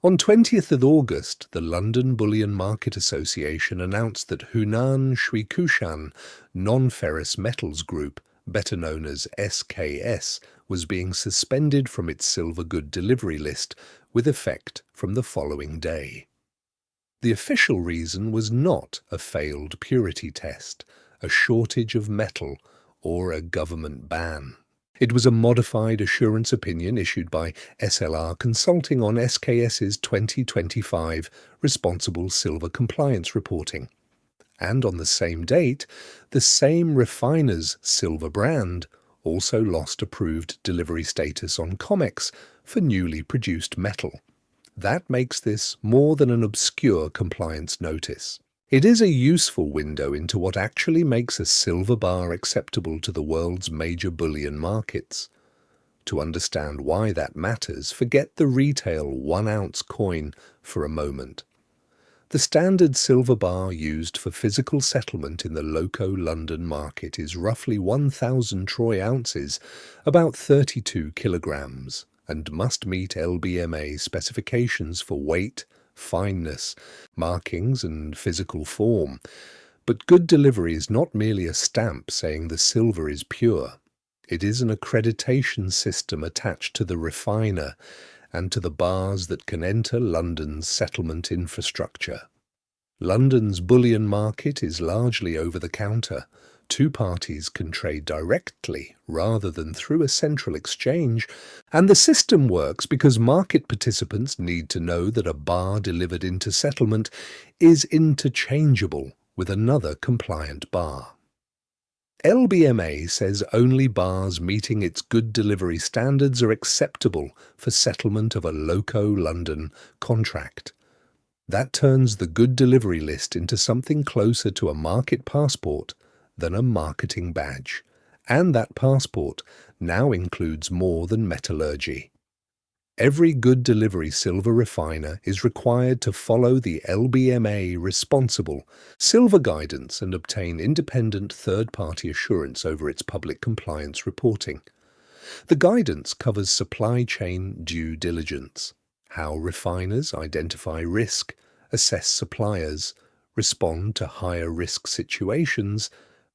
On 20th of August, the London Bullion-Market Association announced that Hunan Shuikoushan Nonferrous Metals Group, better known as SKS, was being suspended from its Silver Good Delivery list with effect from the following day. The official reason was not a failed purity test, a shortage of metal, or a government ban. It was a modified assurance opinion issued by SLR Consulting on SKS's 2025 Responsible Silver Compliance Reporting. And on the same date, the same refiner's silver brand also lost approved delivery status on COMEX for newly produced metal. That makes this more than an obscure compliance notice. It is a useful window into what actually makes a silver bar acceptable to the world's major bullion markets. To understand why that matters, forget the retail 1-ounce coin for a moment. The standard silver bar used for physical settlement in the loco London market is roughly 1,000 troy ounces, about 32 kilograms, and must meet LBMA specifications for weight, fineness, markings and physical form. But good delivery is not merely a stamp saying the silver is pure. It is an accreditation system attached to the refiner and to the bars that can enter London's settlement infrastructure. London's bullion market is largely over-the-counter. Two parties can trade directly rather than through a central exchange, and the system works because market participants need to know that a bar delivered into settlement is interchangeable with another compliant bar. LBMA says only bars meeting its good delivery standards are acceptable for settlement of a loco London contract. That turns the good delivery list into something closer to a market passport than a marketing badge, and that passport now includes more than metallurgy. Every good delivery silver refiner is required to follow the LBMA Responsible Silver Guidance and obtain independent third-party assurance over its public compliance reporting. The guidance covers supply chain due diligence, how refiners identify risk, assess suppliers, respond to higher risk situations,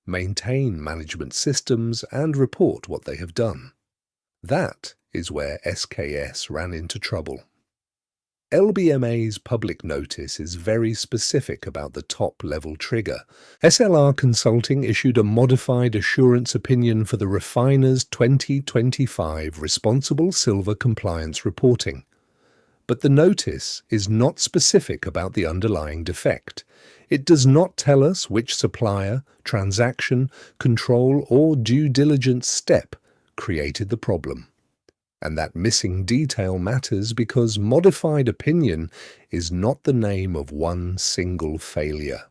maintain management systems, and report what they have done. That is where SKS ran into trouble. LBMA's public notice is very specific about the top-level trigger. SLR Consulting issued a modified assurance opinion for the refiner's 2025 Responsible Silver Compliance Reporting. But the notice is not specific about the underlying defect. It does not tell us which supplier, transaction, control, or due diligence step created the problem. And that missing detail matters because modified opinion is not the name of one single failure.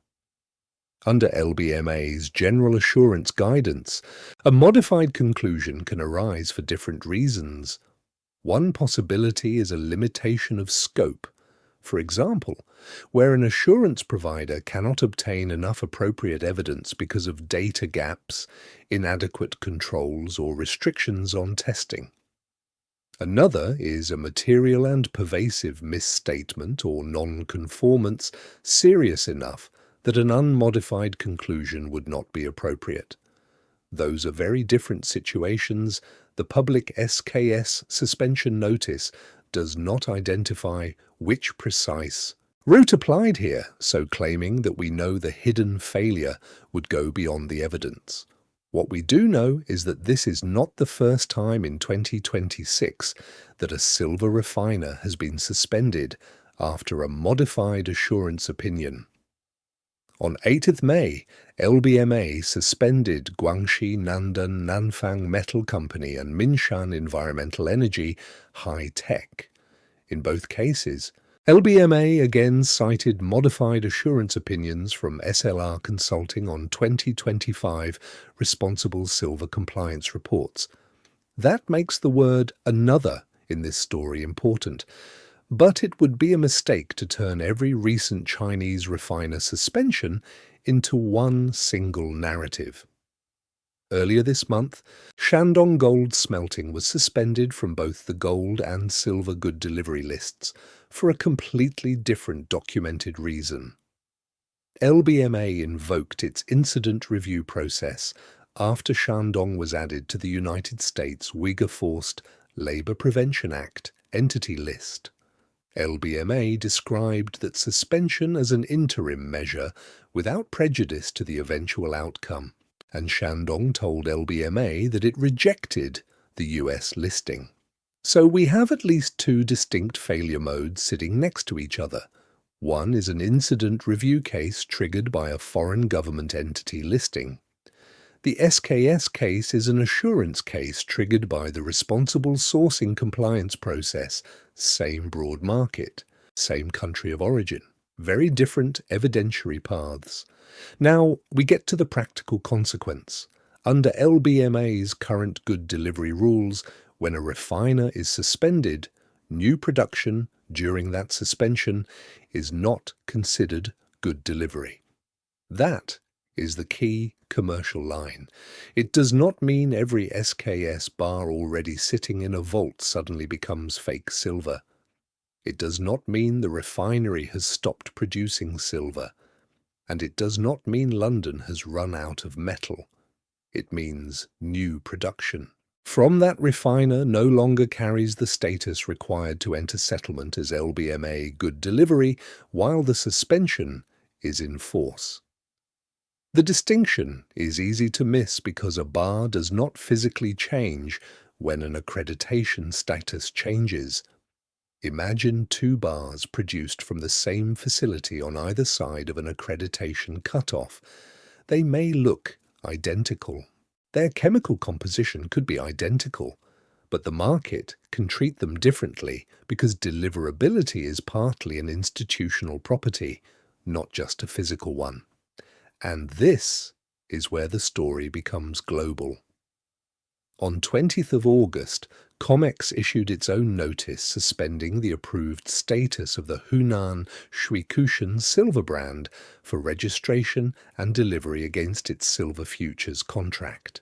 Under LBMA's General Assurance Guidance, a modified conclusion can arise for different reasons. One possibility is a limitation of scope. For example, where an assurance provider cannot obtain enough appropriate evidence because of data gaps, inadequate controls, or restrictions on testing. Another is a material and pervasive misstatement or non-conformance serious enough that an unmodified conclusion would not be appropriate. Those are very different situations. The public SKS suspension notice does not identify which precise route applied here, so claiming that we know the hidden failure would go beyond the evidence. What we do know is that this is not the first time in 2026 that a silver refiner has been suspended after a modified assurance opinion. On 8th May, LBMA suspended Guangxi Nandan Nanfang Metal Company and Minshan Environmental Energy High Tech. In both cases, LBMA again cited modified assurance opinions from SLR Consulting on 2025 Responsible Silver Compliance Reports. That makes the word "another" in this story important, but it would be a mistake to turn every recent Chinese refiner suspension into one single narrative. Earlier this month, Shandong gold smelting was suspended from both the gold and silver good delivery lists for a completely different documented reason. LBMA invoked its incident review process after Shandong was added to the United States Uyghur Forced Labor Prevention Act entity list. LBMA described that suspension as an interim measure without prejudice to the eventual outcome, and Shandong told LBMA that it rejected the US listing. So we have at least two distinct failure modes sitting next to each other. One is an incident review case triggered by a foreign government entity listing. The SKS case is an assurance case triggered by the responsible sourcing compliance process, same broad market, same country of origin, very different evidentiary paths. Now we get to the practical consequence. Under LBMA's current good delivery rules, when a refiner is suspended, new production during that suspension is not considered good delivery. That is the key commercial line. It does not mean every SKS bar already sitting in a vault suddenly becomes fake silver. It does not mean the refinery has stopped producing silver. And it does not mean London has run out of metal. It means new production. From that refiner no longer carries the status required to enter settlement as LBMA Good Delivery while the suspension is in force. The distinction is easy to miss because a bar does not physically change when an accreditation status changes. Imagine two bars produced from the same facility on either side of an accreditation cutoff. They may look identical. Their chemical composition could be identical, but the market can treat them differently because deliverability is partly an institutional property, not just a physical one. And this is where the story becomes global. On 20th of August, COMEX issued its own notice suspending the approved status of the Hunan Shuikoushan silver brand for registration and delivery against its silver futures contract.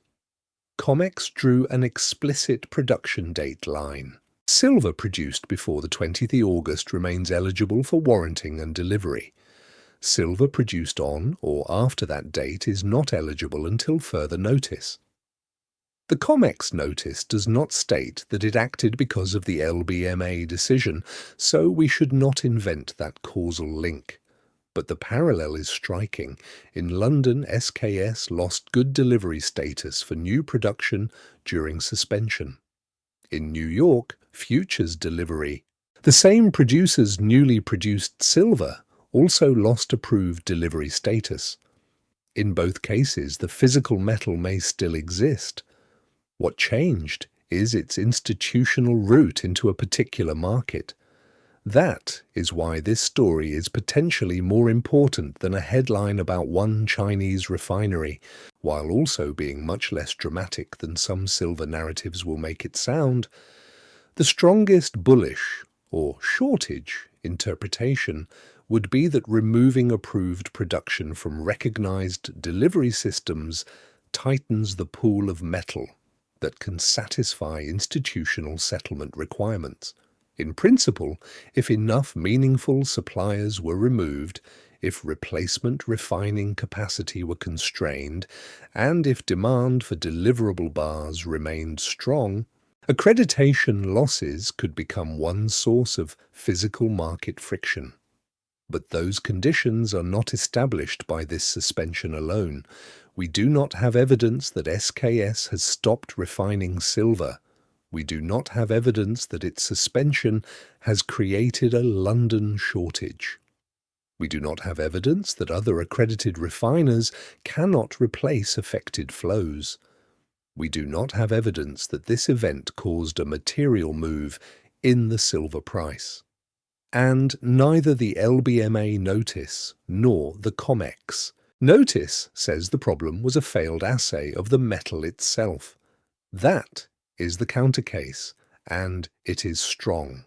COMEX drew an explicit production date line. Silver produced before the 20th of August remains eligible for warranting and delivery. Silver produced on or after that date is not eligible until further notice. The COMEX notice does not state that it acted because of the LBMA decision, so we should not invent that causal link. But the parallel is striking. In London, SKS lost good delivery status for new production during suspension. In New York, futures delivery. The same producer's newly produced silver also lost approved delivery status. In both cases, the physical metal may still exist. What changed is its institutional route into a particular market. That is why this story is potentially more important than a headline about one Chinese refinery, while also being much less dramatic than some silver narratives will make it sound. The strongest bullish, or shortage, interpretation would be that removing approved production from recognized delivery systems tightens the pool of metal that can satisfy institutional settlement requirements. In principle, if enough meaningful suppliers were removed, if replacement refining capacity were constrained, and if demand for deliverable bars remained strong, accreditation losses could become one source of physical market friction. But those conditions are not established by this suspension alone. We do not have evidence that SKS has stopped refining silver. We do not have evidence that its suspension has created a London shortage. We do not have evidence that other accredited refiners cannot replace affected flows. We do not have evidence that this event caused a material move in the silver price. And neither the LBMA notice nor the COMEX notice says the problem was a failed assay of the metal itself. That is the counter case, and it is strong.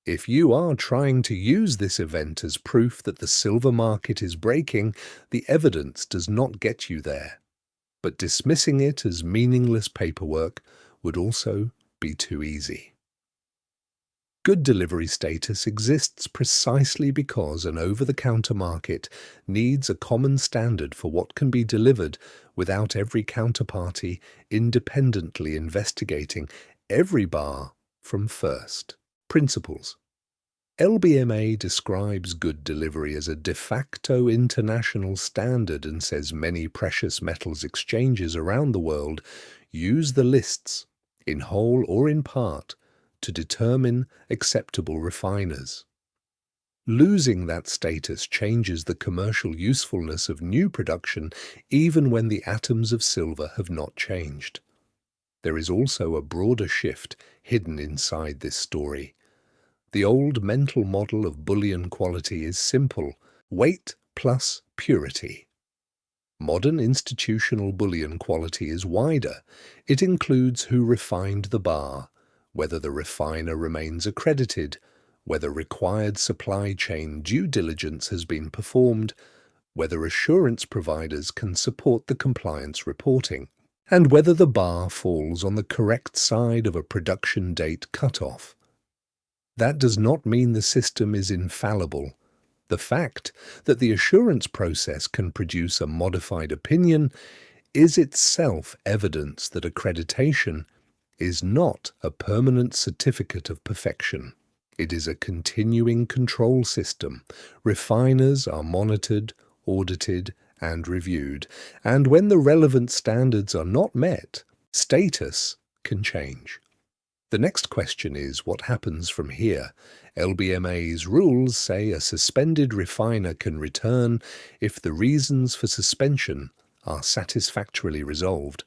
If you are trying to use this event as proof that the silver market is breaking, the evidence does not get you there. but dismissing it as meaningless paperwork would also be too easy. Good delivery status exists precisely because an over-the-counter market needs a common standard for what can be delivered without every counterparty independently investigating every bar from first principles. LBMA describes good delivery as a de facto international standard and says many precious metals exchanges around the world use the lists, in whole or in part, to determine acceptable refiners. Losing that status changes the commercial usefulness of new production even when the atoms of silver have not changed. There is also a broader shift hidden inside this story. The old mental model of bullion quality is simple: weight plus purity. Modern institutional bullion quality is wider. It includes who refined the bar, whether the refiner remains accredited, whether required supply chain due diligence has been performed, whether assurance providers can support the compliance reporting, and whether the bar falls on the correct side of a production date cutoff. That does not mean the system is infallible. The fact that the assurance process can produce a modified opinion is itself evidence that accreditation is not a permanent certificate of perfection. It is a continuing control system. Refiners are monitored, audited, and reviewed, and when the relevant standards are not met, status can change. The next question is what happens from here. LBMA's rules say a suspended refiner can return if the reasons for suspension are satisfactorily resolved.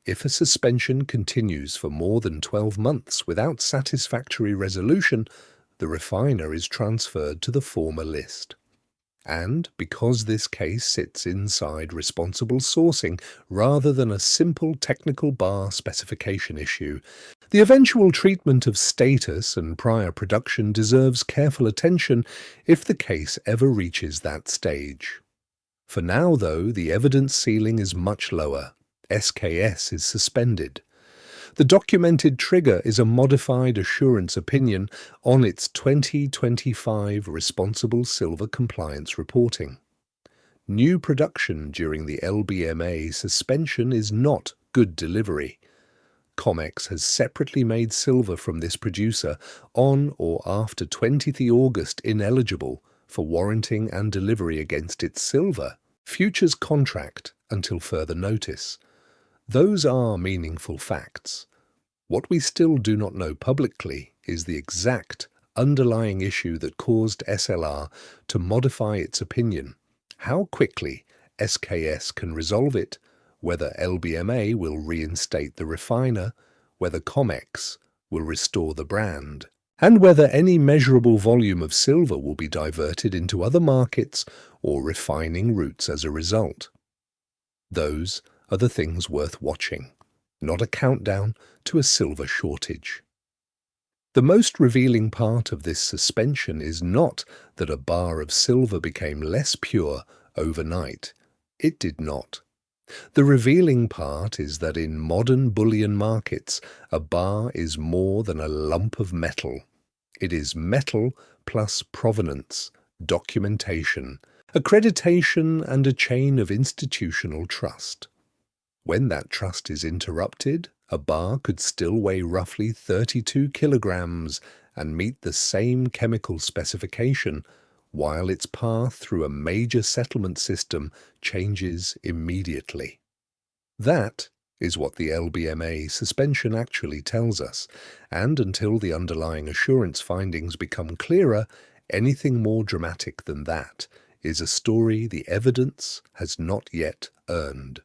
If a suspension continues for more than 12 months without satisfactory resolution, the refiner is transferred to the former list. And because this case sits inside responsible sourcing rather than a simple technical bar specification issue, the eventual treatment of status and prior production deserves careful attention if the case ever reaches that stage. For now, though, the evidence ceiling is much lower. SKS is suspended. The documented trigger is a modified assurance opinion on its 2025 Responsible Silver Compliance reporting. New production during the LBMA suspension is not good delivery. COMEX has separately made silver from this producer on or after 20th August ineligible for warranting and delivery against its silver futures contract until further notice. Those are meaningful facts. What we still do not know publicly is the exact underlying issue that caused SLR to modify its opinion, how quickly SKS can resolve it, whether LBMA will reinstate the refiner, whether COMEX will restore the brand, and whether any measurable volume of silver will be diverted into other markets or refining routes as a result. Those are the things worth watching, not a countdown to a silver shortage. The most revealing part of this suspension is not that a bar of silver became less pure overnight. It did not. The revealing part is that in modern bullion markets, a bar is more than a lump of metal. It is metal plus provenance, documentation, accreditation, and a chain of institutional trust. When that trust is interrupted, a bar could still weigh roughly 32 kilograms and meet the same chemical specification, while its path through a major settlement system changes immediately. That is what the LBMA suspension actually tells us, and until the underlying assurance findings become clearer, anything more dramatic than that is a story the evidence has not yet earned.